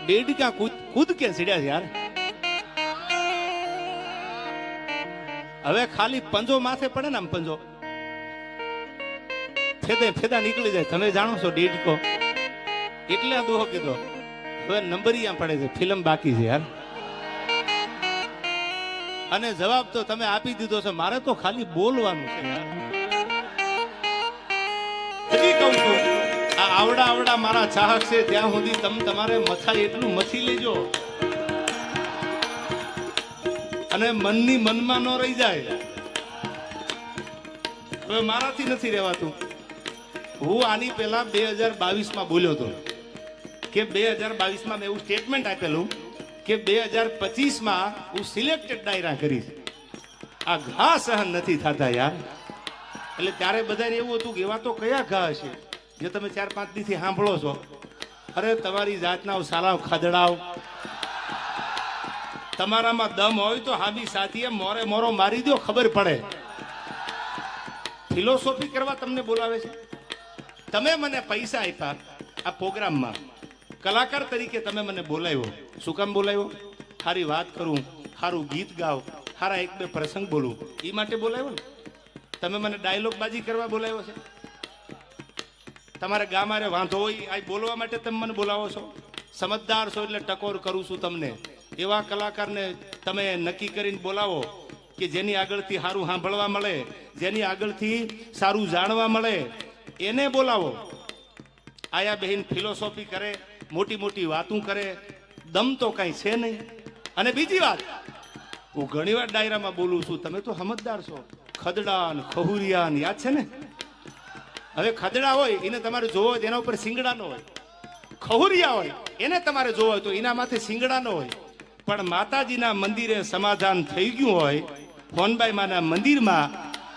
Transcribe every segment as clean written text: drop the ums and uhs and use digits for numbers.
डेढ़ कूद के सीढ़िया यार હવે ખાલી પંજો માથે પડે ને આમ પંજો ફેદે ફેદા નીકળી જાય. તમે જાણો છો ડેઢકો એટલે આ દોહો કીધો. હવે નંબરિયા પડે છે, ફિલ્મ બાકી છે યાર. અને જવાબ તો તમે આપી દીધો છે. મારે તો ખાલી બોલવાનું છે યાર. હજી કહું છું આ આવડા આવડા મારા ચાહક છે ત્યાં સુધી તમારે મથા એટલું મથી લેજો અને મનની મનમાં ન રહી જાય. હવે મારાથી નથી રહેવાતું. હું આની પહેલા 2022 બોલ્યો હતો કે 2022 મેં એવું સ્ટેટમેન્ટ આપેલું કે 2025 હું સિલેક્ટેડ ડાયરા કરીશ. આ ઘા સહન નથી થતા યાર. એટલે ત્યારે બધાને એવું હતું કે એવા તો કયા ઘા હશે જે તમે 4-5 દીથી સાંભળો છો. અરે તમારી જાતના સાલાવ ખદડાવ, તમારામાં દમ હોય તો હાબી સાથીએ મોરે મોરો મારી દો, ખબર પડે. ફિલોસોફી કરવા તમને બોલાવે છે. તમે મને પૈસા આપ્યા આ પ્રોગ્રામમાં, કલાકાર તરીકે તમે મને બોલાવ્યો. શું કામ બોલાવ્યો? સારી વાત કરું, સારું ગીત ગાવ, સારા 1-2 પ્રસંગ બોલું, એ માટે બોલાવ્યો ને. તમે મને ડાયલોગ બાજી કરવા બોલાવ્યો છે. તમારે ગામારે વાંધો હોય આ બોલવા માટે તમે મને બોલાવો છો. સમજદાર છો એટલે ટકોર કરું છું તમને. એવા કલાકારને તમે નક્કી કરીને બોલાવો કે જેની આગળથી સારું સાંભળવા મળે, જેની આગળથી સારું જાણવા મળે, એને બોલાવો. આયા બહેન ફિલોસોફી કરે, મોટી મોટી વાતું કરે, દમ તો કાંઈ છે નહીં. અને બીજી વાત, હું ઘણીવાર ડાયરામાં બોલું છું, તમે તો સમજદાર છો. ખદડા ને ખહુરિયા ને યાદ છે ને. હવે ખદડા હોય એને તમારે જોવો હોય એના ઉપર સિંગડા નો હોય, ખહુરિયા હોય એને તમારે જોવો હોય તો એના માથે સિંગડા નો હોય. પણ માતાજીના મંદિરે સમાધાન થઈ ગયું હોય હોનબાઈ માના મંદિરમાં,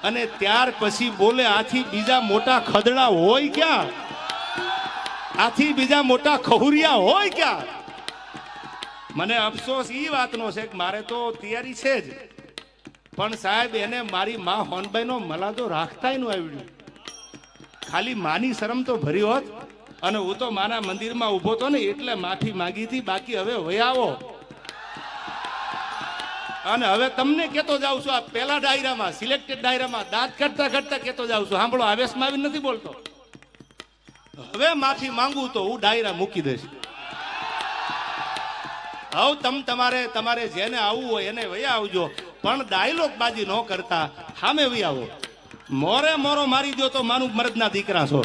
અને ત્યાર પછી બોલે આથી બીજા મોટા ખદડા હોય ક્યાં? આથી બીજા મોટા ખહુરિયા હોય ક્યાં? મને અફસોસ એ વાતનો છે કે મારે તો તૈયારી છે જ, પણ સાહેબ એને મારી માં હોનબાઈ નો મલાદો રાખતાય નું આવડ્યું. ખાલી માની શરમ તો ભરી હોત. અને હું તો માના મંદિરમાં ઉભો તો ને એટલે માફી માંગી હતી. બાકી હવે વયાવો. અને હવે તમને કેતો જાઉં છું, આ પેલા ડાયરામાં સિલેક્ટેડ ડાયરામાં દાંત કાઢતા કાઢતા કેતો જાઉં છું. સાંભળો, આવેશમાં આવી નથી બોલતો. હવે માફી માંગુ તો હું ડાયરા મૂકી દઈશ. હવે તમારે જેને આવવું હોય એને વયા આવજો, પણ ડાયલોગ બાજી ન કરતા સામે વયા આવો. મોરે મોરો મારી દો તો માનું મરદના દીકરા છો.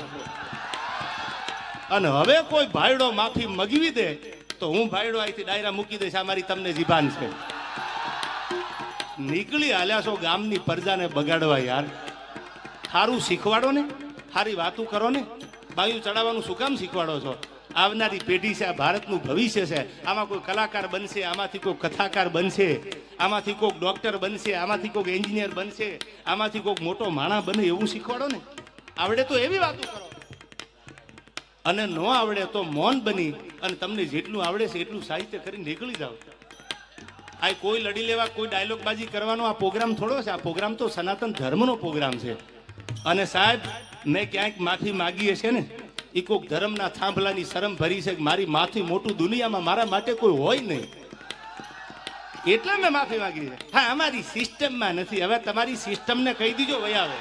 અને હવે કોઈ ભાઈડો માફી મગવી દે તો હું ભાઈડો અહીંથી ડાયરા મૂકી દઈશ. આ મારી તમને જીભાન છે. નીકળી હાલ્યા છો ગામની પ્રજાને બગાડવા યાર. સારું શીખવાડો ને, સારી વાતું કરો ને. બાયું ચડાવવાનું શું કામ શીખવાડો છો? આવનારી પેઢી છે, આ ભારતનું ભવિષ્ય છે. આમાં કોઈ કલાકાર બનશે, આમાંથી કોઈ કથાકાર બનશે, આમાંથી કોઈક ડોક્ટર બનશે, આમાંથી કોઈક એન્જિનિયર બનશે, આમાંથી કોઈક મોટો માણસ બને, એવું શીખવાડો ને. આવડે તો એવી વાતો કરો, અને ન આવડે તો મૌન બની અને તમને જેટલું આવડે છે એટલું સાહિત્ય કરીને નીકળી જાઓ. આ કોઈ લડી લેવા, કોઈ ડાયલોગ બાજી કરવાનો આ પ્રોગ્રામ થોડો છે. આ પ્રોગ્રામ તો સનાતન ધર્મનો પ્રોગ્રામ છે. અને સાહેબ, મેં ક્યાંક માફી માગી હશે ને, એ કોઈક ધર્મના થાંભલાની શરમ ભરી છે કે મારી માથી મોટું દુનિયામાં મારા માટે કોઈ હોય નહીં, એટલે મેં માફી માંગી છે. હા, અમારી સિસ્ટમમાં નથી. હવે તમારી સિસ્ટમને કહી દીજો વયા આવે.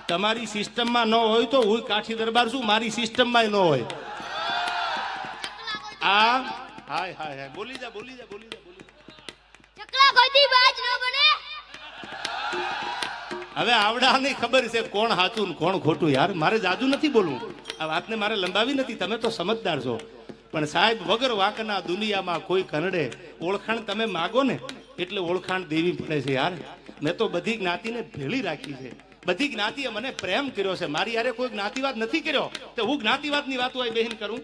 તમારી સિસ્ટમમાં ન હોય તો હું કાઠી દરબાર છું, મારી સિસ્ટમમાં ન હોય. આ હાય હાય હાય, બોલી જા બોલી જા બોલી જા બોલી જા. ચકલા કોઈથી બાજ ન બને. હવે આવડાની ખબર છે કોણ સાચું ને કોણ ખોટું. યાર મારે જાજુ નથી બોલવું, આ વાતને મારે લંબાવી નથી. તમે તો સમજદાર છો. પણ સાહેબ, વગર વાંકના દુનિયામાં કોઈ કનડે. ઓળખાણ તમે માગો ને એટલે ઓળખાણ દેવી પડે છે યાર. મેં તો બધી જ્ઞાતિને ભેળી રાખી છે. બધી જ્ઞાતિએ મને પ્રેમ કર્યો છે. મારી યારે કોઈ જ્ઞાતિવાદ નથી કર્યો તો હું જ્ઞાતિવાદની વાતો અહીં બહેન કરું?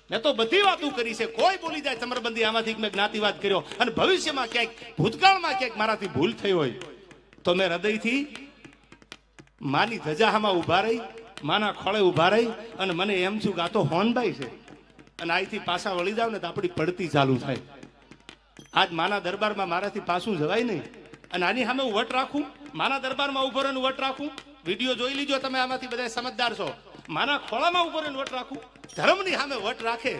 મેં તો બધી વાતો કરી છે. કોઈ બોલી જાય ચમરબંધી આમાંથી મેં જ્ઞાતિવાદ કર્યો, અને ભવિષ્યમાં ક્યાંક ભૂતકાળમાં ક્યાંક મારાથી ભૂલ થઈ હોય તો મેં હૃદયથી માની ધજામાં ઉભા રહી, માના ખોળે ઉભા રહી અને મને એમ છું કે આ તો હોનબાઈ છે, અને અહીંથી પાછા વળી જાવ ને તો આપણી પડતી ચાલુ થાય. આજ માના દરબારમાં મારાથી પાછું જવાય નહીં. અને આની સામે હું વટ રાખું, માના દરબારમાં ઉભો રહીને વટ રાખું. વિડીયો જોઈ લીજો તમે, આમાંથી બધા સમજદાર છો. માના ખોળામાં ઉભો રહીને વટ રાખું. ધર્મની સામે વટ રાખે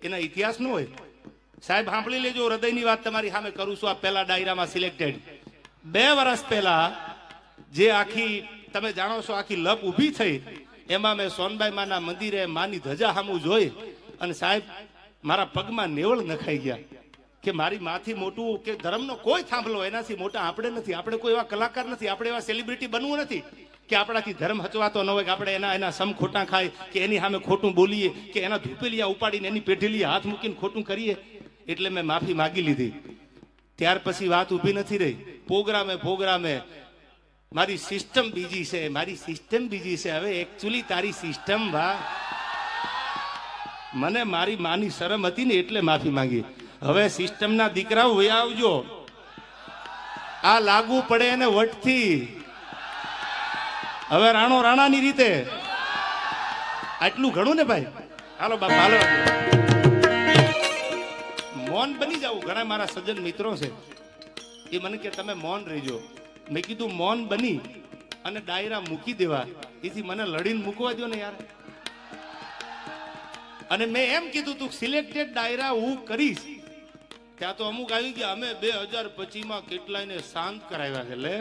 એના ઇતિહાસ ન હોય. સાહેબ સાંભળી લેજો, હૃદયની વાત તમારી સામે કરું છું. આ પહેલા ડાયરામાં સિલેક્ટેડ 2 વર્ષ પહેલા જે આખી તમે જાણો છો આખી લપ ઊભી થઈ, એમાં મેં સોનબાઈ માના મંદિરે માની ધજા સામું જોઈ અને સાહેબ મારા પગમાં નેવળ નખાઈ ગયા કે મારી માથી મોટું કે ધર્મનો કોઈ થાંભલો એનાથી મોટા આપણે નથી. આપણે કોઈ એવા કલાકાર નથી, આપણે એવા સેલિબ્રિટી બનવું નથી કે આપણાથી ધર્મ હચવાતો ન હોય, કે આપણે એના સમ ખોટા ખાય કે એની સામે ખોટું બોલીએ કે એના ધૂપેલિયા ઉપાડીને એની પેઢીલિયા હાથ મૂકીને ખોટું કરીએ. એટલે મેં માફી માગી લીધી. ત્યાર પછી વાત ઊભી નથી રહી. પ્રોગ્રામે મારી સિસ્ટમ બીજી છે, મારી સિસ્ટમ બીજી છે. હવે એકચ્યુઅલી તારી સિસ્ટમ મને મારી માની શરમ હતી ને એટલે માફી માંગી. હવે સિસ્ટમના દીકરાઓ વયા આવજો, આ લાગુ પડે એને વટથી. હવે રાણો રાણાની રીતે આટલું ઘણું ને ભાઈ. હાલો બાપા હાલો, મૌન બની જાવ. ઘણા મારા સજ્જન મિત્રો છે એ મને કે તમે મૌન રહેજો. મેં કીધું મૌન બની અને ડાયરા મૂકી દેવા, એથી મને લડીને મૂકવા દો ને યાર. અને મેં એમ કીધું તું સિલેક્ટેડ ડાયરા હું કરીશ. ત્યાં તો અમુક આવી ગયા અમે 2025 કેટલાયને શાંત કરાવ્યા છે. લે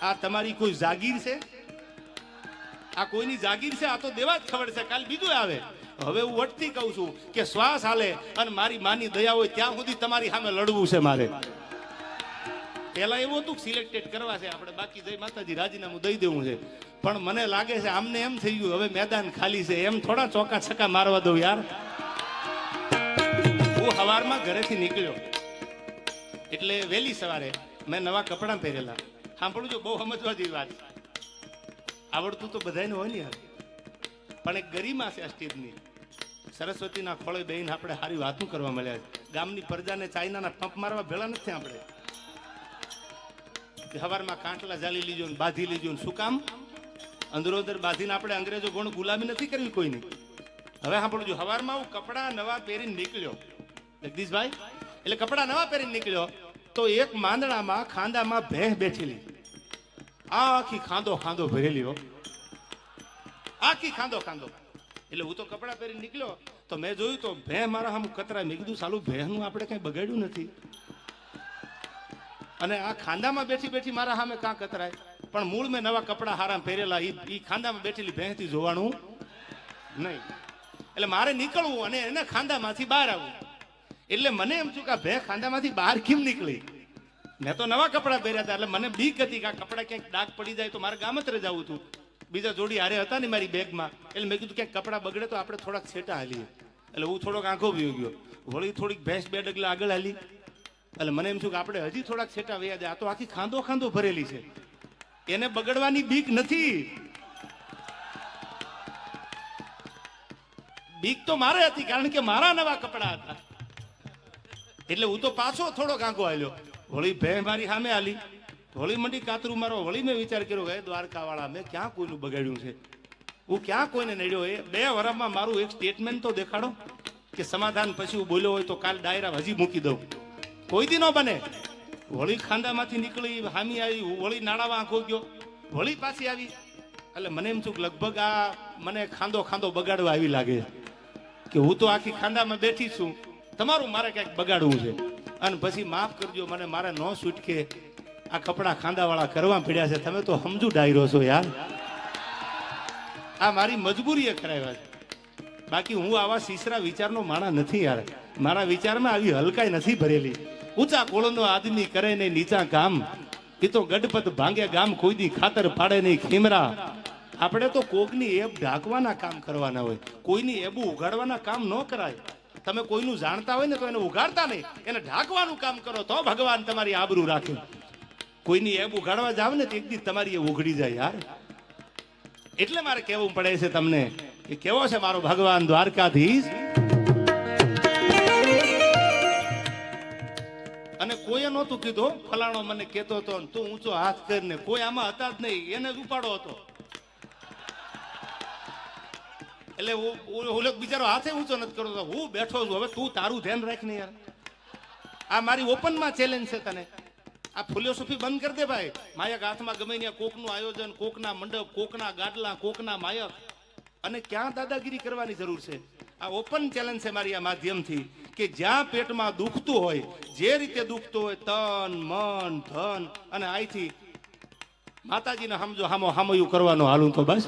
આ તમારી કોઈ જાગીર છે? આ કોઈની જાગીર છે? આ તો દેવા જ ખબર છે, કાલ બીજું આવે. હવે હું વટથી કહું છું કે શ્વાસ હાલે અને મારી માની દયા હોય ત્યાં સુધી તમારી સામે લડવું છે મારે. પેલા એવું હતું સિલેક્ટેડ કરવા છે આપણે, બાકી જય માતાજી રાજીનામું દઈ દેવું છે. પણ મને લાગે છે આમને એમ થઈ ગયું હવે મેદાન ખાલી છે, એમ થોડા ચોકા છક્કા મારવા દઉં યાર. હું સવારમાં ઘરેથી નીકળ્યો એટલે વહેલી સવારે મેં નવા કપડાં પહેરેલા. સાંભળું છો, બહુ સમજવા જેવી વાત. આવડતું તો બધાને હોય ને યાર, પણ એક ગરિમા છે આ સ્ટેજની. સરસ્વતીના ખોળે બેહીને આપણે સારી વાતો કરવા મળ્યા છે. ગામની પ્રજાને ચાઇનાના પંપ મારવા ભેળા નથી આપણે. સવારમાં કાંટલા જાલી લીજો ને બાંધી લીજો ને શું કામ? અંદરો અંદર બાંધીને આપણે અંગ્રેજો ગુણ ગુલામી નથી કરવી કોઈની. હવે સાંભળજો, સવારમાં હું કપડા નવા પહેરીને નીકળ્યો જગદીશભાઈ, એટલે કપડા નવા પહેરીને નીકળ્યો તો એક માંદણામાં ખાંદામાં ભેંસ બેઠેલી, આખી ખાંદો ભરેલી હો, આખી ખાંદો. એટલે હું તો કપડા પહેરીને નીકળ્યો તો મેં જોયું તો ભેંસ મારા સામે કતરાય. મેં કીધું સાલું ભેંસનું આપણે કઈ બગાડ્યું નથી અને આ ખાંદામાં બેઠી મારા સામે કાં કતરાય. પણ મૂળ મેં નવા કપડા હારા પહેરેલા, એ ખાંદામાં બેઠેલી ભેંસથી જોવાનું નહીં. એટલે મારે નીકળવું અને એને ખાંદામાંથી બહાર આવવું. એટલે મને એમ છું કે આ ભેંસ ખાંદામાંથી બહાર કેમ નીકળી? મેં તો નવા કપડા પહેર્યા હતા એટલે મને બીક હતી કે આ કપડા ક્યાંક ડાઘ પડી જાય તો મારે ગામત્રે જવું હતું. બીજા જોડી હારે હતા ને મારી બેગમાં, એટલે મેં કીધું ક્યાંક કપડા બગડે તો આપણે થોડાક છેટા હાલીએ. એટલે હું થોડોક આંખો વયો ગયો, વળી થોડીક ભેંસ 2 ડગલા આગળ હાલી. એટલે મને એમ છું કે આપણે હજી થોડાક છેટા વયા જાય. આ તો આખી ખાંદો ભરેલી છે, એને બગડવાની બીક નથી. બીક તો મારે હતી કારણ કે મારા નવા કપડા હતા. એટલે હું તો પાછો થોડોક આંખો હાલ્યો, વળી ભેંસ મારી સામે હાલી, વળી મંડી કાતરું મારો. વળી મેં વિચાર કર્યો હે દ્વારકા વાળા, મેં ક્યાં કોઈનું બગાડ્યું છે? હું ક્યાં કોઈને નડ્યો? એ 2 વર્ષમાં મારું એક સ્ટેટમેન્ટ તો દેખાડો કે સમાધાન પછી હું બોલ્યો હોય તો કાલ ડાયરા હજી મૂકી દઉં. કોઈ દી ન બને. વળી ખાંદામાંથી નીકળી હામી આવી, વળી નાણામાં આંખો ગયો, વળી પાછી આવી. એટલે મને એમ છું કે લગભગ આ મને ખાંદો બગાડવા આવી લાગે કે હું તો આખી ખાંદામાં બેઠી છું, તમારું મારે ક્યાંક બગાડવું છે. અને પછી માફ કરજો મને, મારે ન છૂટકે આ કપડા ખાંદાવાળા કરવા પડ્યા છે. તમે તો સમજુ ડાયરો છો યાર, આ મારી મજબૂરી એ કરાવ્યા છે. બાકી હું આવા સીસરા વિચારનો માણા નથી યાર. મારા વિચારમાં આવી હલકાઈ નથી ભરેલી. ઊંચા કોળનો આદમી કરે નહીં નીચા કામ, એ તો ગડપત ભાંગે ગામ, કોઈ દી ખાતર પાડે નહીં ખીમરા. આપણે તો કોકની એબ ઢાંકવાના કામ કરવાના હોય, કોઈની એબું ઉગાડવાના કામ ન કરાય. તમે કોઈનું જાણતા હોય ને તો એને ઉગાડતા નહીં, એને ઢાંકવાનું કામ કરો તો ભગવાન તમારી આબરૂ રાખે. કોઈની એબ ઉગાડવા જાવ ને તો એક દી તમારી એ ઉઘડી જાય યાર. એટલે મારે કહેવું પડે છે તમને કે કેવો છે મારો ભગવાન દ્વારકાધીશ. અને કોઈએ નહોતું કીધું ફલાણો મને કહેતો હતો તું ઊંચો હાથ કરીને, કોઈ આમાં હતા જ નહીં, એને જ ઉપાડો હતો. એટલે ઓલો બિચારો હાથે ઊંચો નથી કરતો, હું બેઠો છું. હવે તું તારું ધ્યાન રાખ ને યાર. આ મારી ઓપનમાં ચેલેન્જ છે તને. આ ફિલોસોફી બંધ કરી દે ભાઈ. માયક હાથમાં ગમે ત્યાં કોકનું આયોજન, કોકના મંડપ, કોકના ગાડલા, કોકના માયક, અને ક્યાં દાદાગીરી કરવાની જરૂર છે? આ ઓપન ચેલેન્જ છે મારી આ માધ્યમથી કે જ્યાં પેટમાં દુખતું હોય, જે રીતે દુખતું હોય, તન મન ધન અને આઈથી માતાજીને સમજો હામયું કરવાનું હાલું તો બસ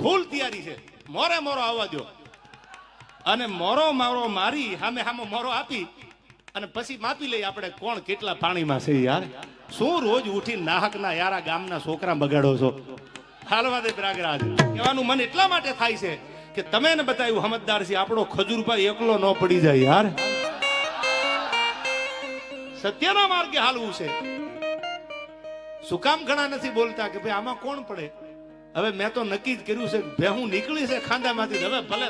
ફૂલ તૈયારી છે. મોરે મોરો આવવા દો અને મોરો મારો મારી સામે મોરો આપી અને પછી માપી લઈ આપણે કોણ કેટલા પાણીમાં છે. યાર શું રોજ ઉઠી નાહકના યારા ગામના છોકરા બગાડો છો. હાલવા દે પ્રયાગરાજ કહેવાનું મન એટલા માટે થાય છે કે તમે ને બતાવ્યું સમજદાર છે. આપણો ખજૂરભાઈ એકલો ન પડી જાય યાર. સત્યના માર્ગે હાલવું છે. શું કામ ઘણા નથી બોલતા કે ભાઈ આમાં કોણ પડે. હવે મેં તો નક્કી જ કર્યું છે કે હું નીકળી છે ખાંદામાંથી હવે ભલે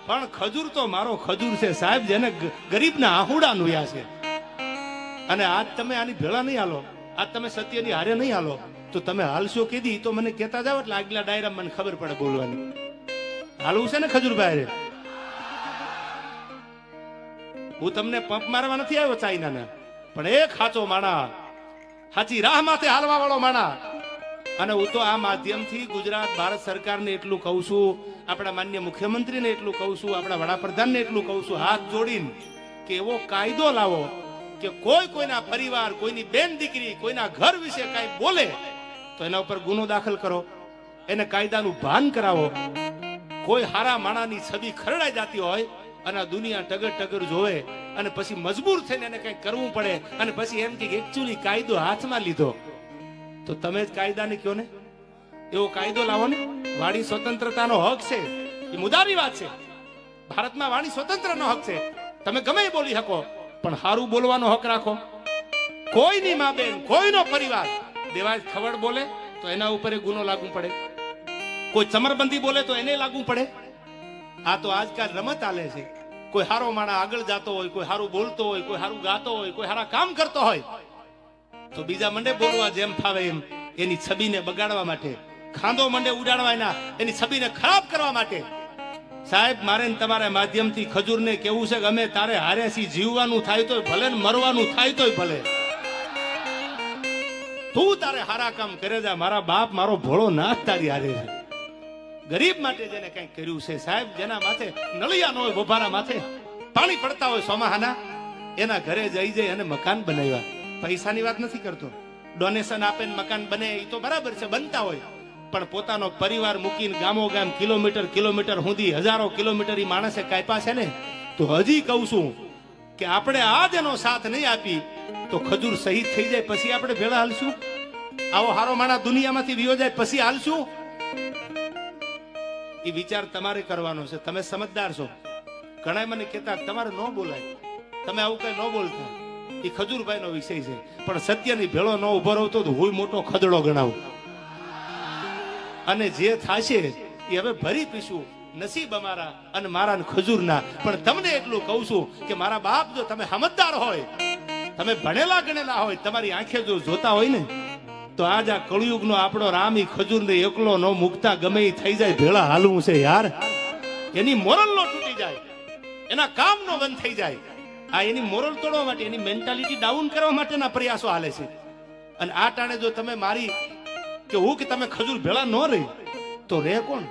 પણ ખજૂર તો મારો ખજૂર છે સાહેબ, જેને ગરીબના આહુડા નુયા છે. અને આજ તમે આની ભેળા નહીં હાલો, આજ તમે સત્યની હારે નહીં હાલો તો તમે હાલશો કીધી તો મને કહેતા જાવ એટલે આગલા ડાયરા મને ખબર પડે બોલવાની. હાલવું છે ને ખજૂરભાઈ? હું તમને પંપ મારવા નથી આવ્યો ચાઇનાના, પણ એક સાચો માણા, સાચી રાહ માથે હાલવા વાળો માણા. અને હું તો આ માધ્યમથી ગુજરાત ભારત સરકારને એટલું કહું છું, આપણા માન્ય મુખ્યમંત્રીને એટલું કહું છું, આપણા વડાપ્રધાનને એટલું કહું છું, હાથ જોડીને કે એવો કાયદો લાવો કે કોઈના પરિવાર, કોઈની બેન દીકરી, કોઈના ઘર વિશે કઈ બોલે તો એના ઉપર ગુનો દાખલ કરો, એને કાયદાનું ભાન કરાવો. કોઈ હારા માણાની છબી ખરડાઈ જતી હોય અને આ દુનિયા ટગર જોવે અને પછી મજબૂર થઈને એને કઈ કરવું પડે અને પછી એમ કે એકચ્યુઅલી કાયદો હાથમાં લીધો તો તમે જ કાયદાને કયો ને. એવો કાયદો લાવો ને. વાણી સ્વતંત્રતાનો હક છે, એ મુદ્દાની વાત છે. ભારતમાં વાણી સ્વતંત્રનો હક છે, તમે ગમે બોલી શકો, પણ હારું બોલવાનો હક રાખો. કોઈની મા બેન, કોઈનો પરિવાર દેવાજ ખવડ બોલે તો એના ઉપર ગુનો લાગુ પડે, કોઈ ચમરબંધી બોલે તો એને લાગુ પડે. આ તો આજકાલ રમત આલે છે. કોઈ હારો માણા આગળ જાતો હોય, કોઈ હારું બોલતો હોય, કોઈ હારું ગાતો હોય, કોઈ હારા કામ કરતો હોય તો બીજા મંડે બોલવા જેમ ફાવે એમ એની છબીને બગાડવા માટે, ખાંદો મંડે ઉડાડવા એની છબીને ખરાબ કરવા માટે. સાહેબ મારે તમારા માધ્યમથી ખજૂરને કેવું છે કે અમે તારે હારેસી જીવવાનું થાય તોય ભલે ને મરવાનું થાય તોય ભલે, તું તારે હારા કામ કરે જા. મારા બાપ મારો ભોળો નાથ તારી હારે છે. ગરીબ માટે જેને કઈ કર્યું છે સાહેબ, જેના માથે નળિયા ન હોય, બોભારા માથે પાણી પડતા હોય સોમાહાના, એના ઘરે જઈ અને મકાન બનાવ્યા. પૈસાની વાત નથી કરતો, ડોનેશન આપે મકાન બને એ તો બરાબર છે, બનતા હોય, પણ પોતાનો પરિવાર મૂકીને ગામો ગામ કિલોમીટર સુધી હજારો કિલોમીટર ઈ માણસે કાપ્યા છે ને. તો હજી કહું છું કે આપણે આજ એનો સાથ નહીં આપી તો ખજૂર શહીદ થઈ જાય પછી આપણે ભેળા હાલશું? આવો હારો માણા દુનિયામાંથી વિયો જાય પછી હાલશું? એ વિચાર તમારે કરવાનો છે. તમે સમજદાર છો. ઘણા મને કહેતા તમારે ન બોલાય, તમે આવું કઈ ન બોલતા. એ ખજૂરભાઈ નો વિષય છે, પણ સત્યની ભેળો ન ઉભો રહો તો હું મોટો ખદડો ગણાવું. અને જે થશે એ હવે ભરી પીશું, નસીબ અમારા અને મારા ખજૂરના. પણ તમને એટલું કહું છું કે મારા બાપ, જો તમે સમજદાર હોય, તમે ભણેલા ગણેલા હોય, તમારી આંખે જો જોતા હોય ને તો આજ આ કળિયુગનો આપણો રામ ઈ ખજૂરને એકલો ન મુકતા ગમે એ થઈ જાય ભેળા હાલવું છે યાર. એની મોરલ નો તૂટી જાય, એના કામ નો બંધ થઈ જાય. આ એની મોરલ તોડવા માટે, એની મેન્ટાલિટી ડાઉન કરવા માટેના પ્રયાસો હાલે છે. અને આ ટાણે જો તમે મારી કે હું કે તમે ખજૂર ભેળા ન રહી તો રે કોણ?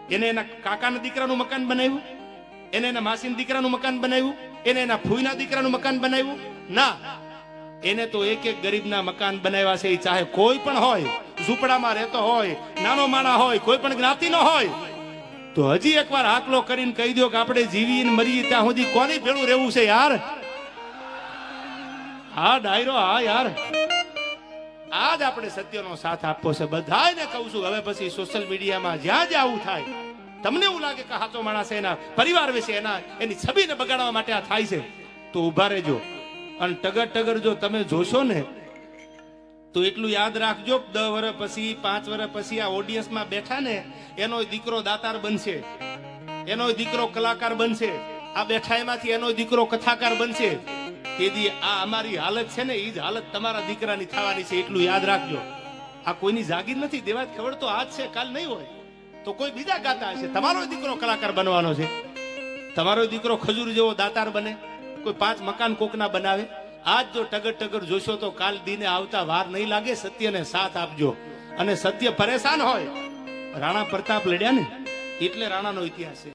એને એના કાકાના દીકરાનું મકાન બનાવ્યું, એને એના માસીના દીકરાનું મકાન બનાવ્યું, એને એના ફૂઈના દીકરાનું મકાન બનાવ્યું? ના, એને તો એક ગરીબના મકાન બનાવ્યા છે. ચાહે કોઈ પણ હોય, ઝૂંપડામાં રહેતો હોય, નાનો માણા હોય, કોઈ પણ જ્ઞાતિનો હોય, તો હજી એકવાર આકલો કરીને કહી દો કે આપણે જીવીને મરીએ ત્યાં સુધી કોની ભેળું રહેવું છે યાર? હા ડાયરો, હા યાર, આજ આપણે સત્યનો સાથ આપવો છે. બધાને કહું છું હવે પછી સોશિયલ મીડિયામાં જ્યાં જ્યાં આવું થાય, તમને એવું લાગે કે સાચો માણસ એના પરિવાર વિશે એની છબીને બગાડવા માટે આ થાય છે તો ઉભા રહેજો. અને ટગર જો તમે જોશો ને તો એટલું યાદ રાખજો, 10 વર્ષ પછી 5 વર્ષ પછી આ ઓડિયન્સમાં બેઠા ને એનો દીકરો દાતાર બનશે, એનો દીકરો કલાકાર બનશે, આ બેઠા એમાંથી એનો દીકરો કથાકાર બનશે. તેથી આ અમારી હાલત છે ને એ જ હાલત તમારા દીકરાની થવાની છે, એટલું યાદ રાખજો. આ કોઈની જાગીર નથી, દેવા ખબર તો આજ છે, કાલ નહીં હોય તો કોઈ બીજા ગાતા હશે. તમારો દીકરો કલાકાર બનવાનો છે, તમારો દીકરો ખજૂર જેવો દાતાર બને, કોઈ 5 મકાન કોકના બનાવે. આજ જો ટગર જોશો તો કાલ દીને આવતા વાર નહીં લાગે. સત્યને સાથ આપજો અને સત્ય પરેશાન હોય રાણા પ્રતાપ લડ્યા ને એટલે રાણાનો ઇતિહાસ છે.